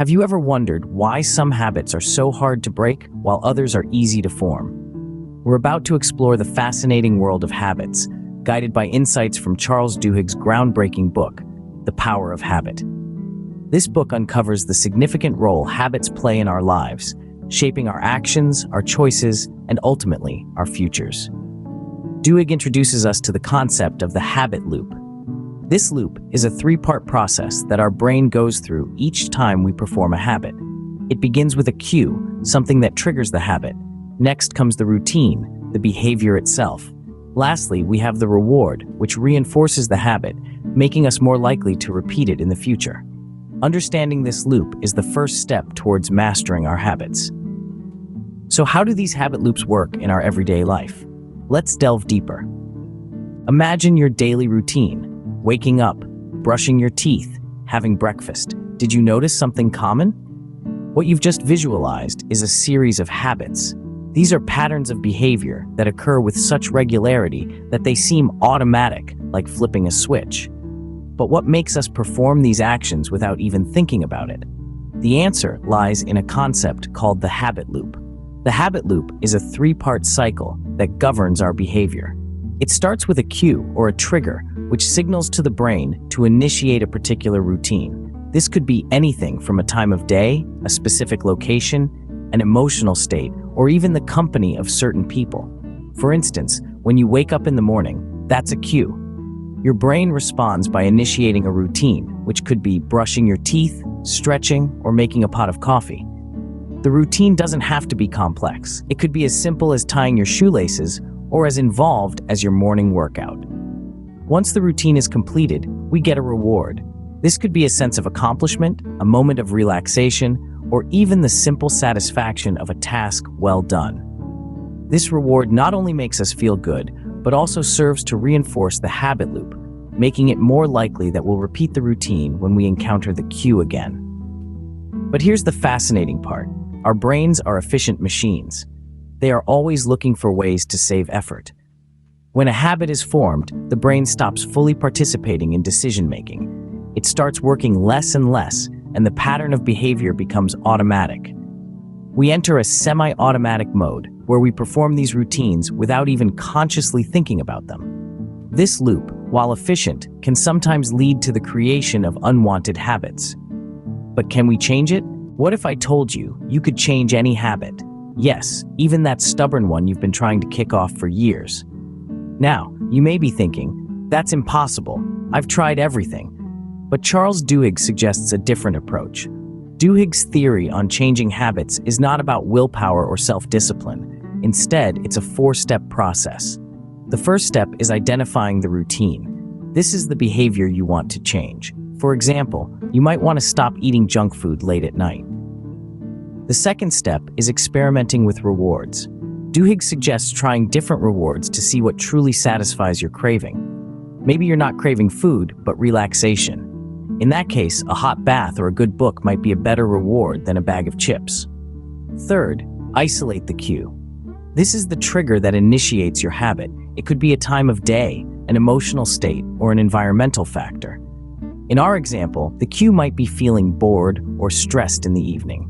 Have you ever wondered why some habits are so hard to break while others are easy to form? We're about to explore the fascinating world of habits, guided by insights from Charles Duhigg's groundbreaking book, The Power of Habit. This book uncovers the significant role habits play in our lives, shaping our actions, our choices, and ultimately, our futures. Duhigg introduces us to the concept of the habit loop. This loop is a three-part process that our brain goes through each time we perform a habit. It begins with a cue, something that triggers the habit. Next comes the routine, the behavior itself. Lastly, we have the reward, which reinforces the habit, making us more likely to repeat it in the future. Understanding this loop is the first step towards mastering our habits. So how do these habit loops work in our everyday life? Let's delve deeper. Imagine your daily routine. Waking up, brushing your teeth, having breakfast. Did you notice something common? What you've just visualized is a series of habits. These are patterns of behavior that occur with such regularity that they seem automatic, like flipping a switch. But what makes us perform these actions without even thinking about it? The answer lies in a concept called the habit loop. The habit loop is a three-part cycle that governs our behavior. It starts with a cue or a trigger, which signals to the brain to initiate a particular routine. This could be anything from a time of day, a specific location, an emotional state, or even the company of certain people. For instance, when you wake up in the morning, that's a cue. Your brain responds by initiating a routine, which could be brushing your teeth, stretching, or making a pot of coffee. The routine doesn't have to be complex. It could be as simple as tying your shoelaces or as involved as your morning workout. Once the routine is completed, we get a reward. This could be a sense of accomplishment, a moment of relaxation, or even the simple satisfaction of a task well done. This reward not only makes us feel good, but also serves to reinforce the habit loop, making it more likely that we'll repeat the routine when we encounter the cue again. But here's the fascinating part. Our brains are efficient machines. They are always looking for ways to save effort. When a habit is formed, the brain stops fully participating in decision-making. It starts working less and less, and the pattern of behavior becomes automatic. We enter a semi-automatic mode, where we perform these routines without even consciously thinking about them. This loop, while efficient, can sometimes lead to the creation of unwanted habits. But can we change it? What if I told you you could change any habit? Yes, even that stubborn one you've been trying to kick off for years. Now, you may be thinking, that's impossible. I've tried everything. But Charles Duhigg suggests a different approach. Duhigg's theory on changing habits is not about willpower or self-discipline. Instead, it's a four-step process. The first step is identifying the routine. This is the behavior you want to change. For example, you might want to stop eating junk food late at night. The second step is experimenting with rewards. Duhigg suggests trying different rewards to see what truly satisfies your craving. Maybe you're not craving food, but relaxation. In that case, a hot bath or a good book might be a better reward than a bag of chips. Third, isolate the cue. This is the trigger that initiates your habit. It could be a time of day, an emotional state, or an environmental factor. In our example, the cue might be feeling bored or stressed in the evening.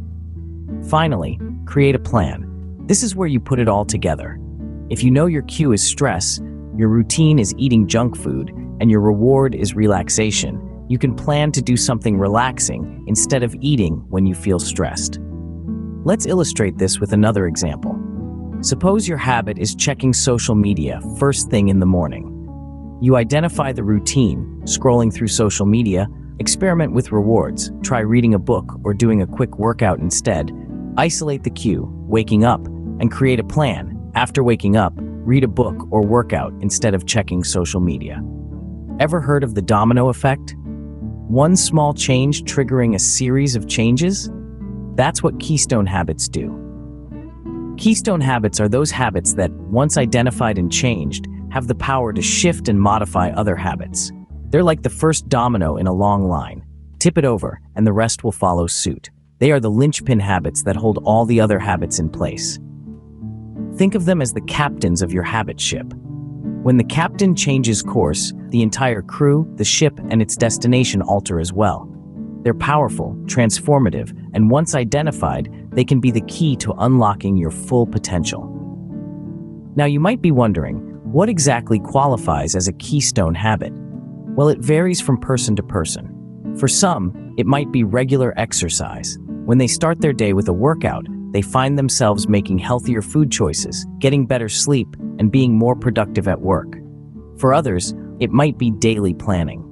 Finally, create a plan. This is where you put it all together. If you know your cue is stress, your routine is eating junk food, and your reward is relaxation, you can plan to do something relaxing instead of eating when you feel stressed. Let's illustrate this with another example. Suppose your habit is checking social media first thing in the morning. You identify the routine, scrolling through social media, experiment with rewards, try reading a book or doing a quick workout instead, isolate the cue, waking up, and create a plan. After waking up, read a book or workout instead of checking social media. Ever heard of the domino effect? One small change triggering a series of changes? That's what keystone habits do. Keystone habits are those habits that, once identified and changed, have the power to shift and modify other habits. They're like the first domino in a long line. Tip it over, and the rest will follow suit. They are the linchpin habits that hold all the other habits in place. Think of them as the captains of your habit ship. When the captain changes course, the entire crew, the ship, and its destination alter as well. They're powerful, transformative, and once identified, they can be the key to unlocking your full potential. Now, you might be wondering, what exactly qualifies as a keystone habit? Well, it varies from person to person. For some, it might be regular exercise. When they start their day with a workout, they find themselves making healthier food choices, getting better sleep, and being more productive at work. For others, it might be daily planning.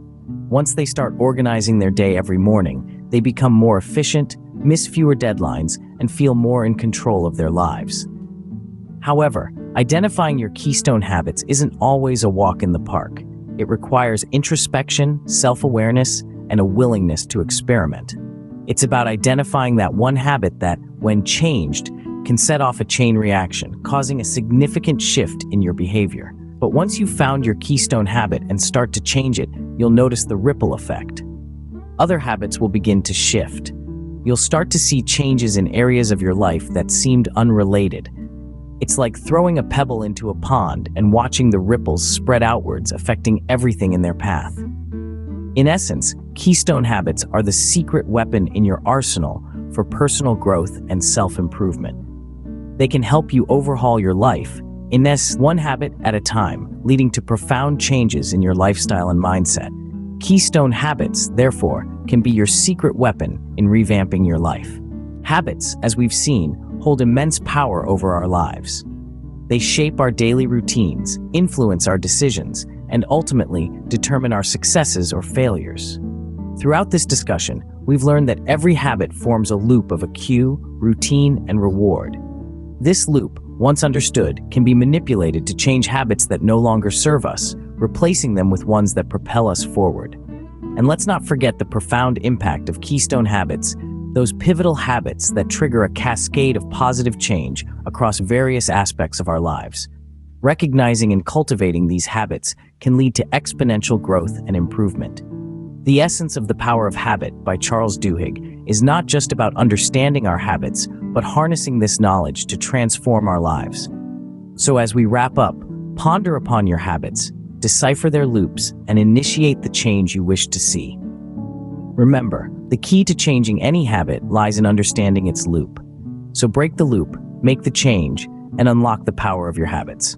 Once they start organizing their day every morning, they become more efficient, miss fewer deadlines, and feel more in control of their lives. However, identifying your keystone habits isn't always a walk in the park. It requires introspection, self-awareness, and a willingness to experiment. It's about identifying that one habit that, when changed, can set off a chain reaction, causing a significant shift in your behavior. But once you've found your keystone habit and start to change it, you'll notice the ripple effect. Other habits will begin to shift. You'll start to see changes in areas of your life that seemed unrelated. It's like throwing a pebble into a pond and watching the ripples spread outwards, affecting everything in their path. In essence, keystone habits are the secret weapon in your arsenal for personal growth and self-improvement. They can help you overhaul your life, in essence, one habit at a time, leading to profound changes in your lifestyle and mindset. Keystone habits, therefore, can be your secret weapon in revamping your life. Habits, as we've seen, hold immense power over our lives. They shape our daily routines, influence our decisions, and ultimately determine our successes or failures. Throughout this discussion, we've learned that every habit forms a loop of a cue, routine, and reward. This loop, once understood, can be manipulated to change habits that no longer serve us, replacing them with ones that propel us forward. And let's not forget the profound impact of keystone habits, those pivotal habits that trigger a cascade of positive change across various aspects of our lives. Recognizing and cultivating these habits can lead to exponential growth and improvement. The Essence of the Power of Habit by Charles Duhigg is not just about understanding our habits, but harnessing this knowledge to transform our lives. So as we wrap up, ponder upon your habits, decipher their loops, and initiate the change you wish to see. Remember, the key to changing any habit lies in understanding its loop. So break the loop, make the change, and unlock the power of your habits.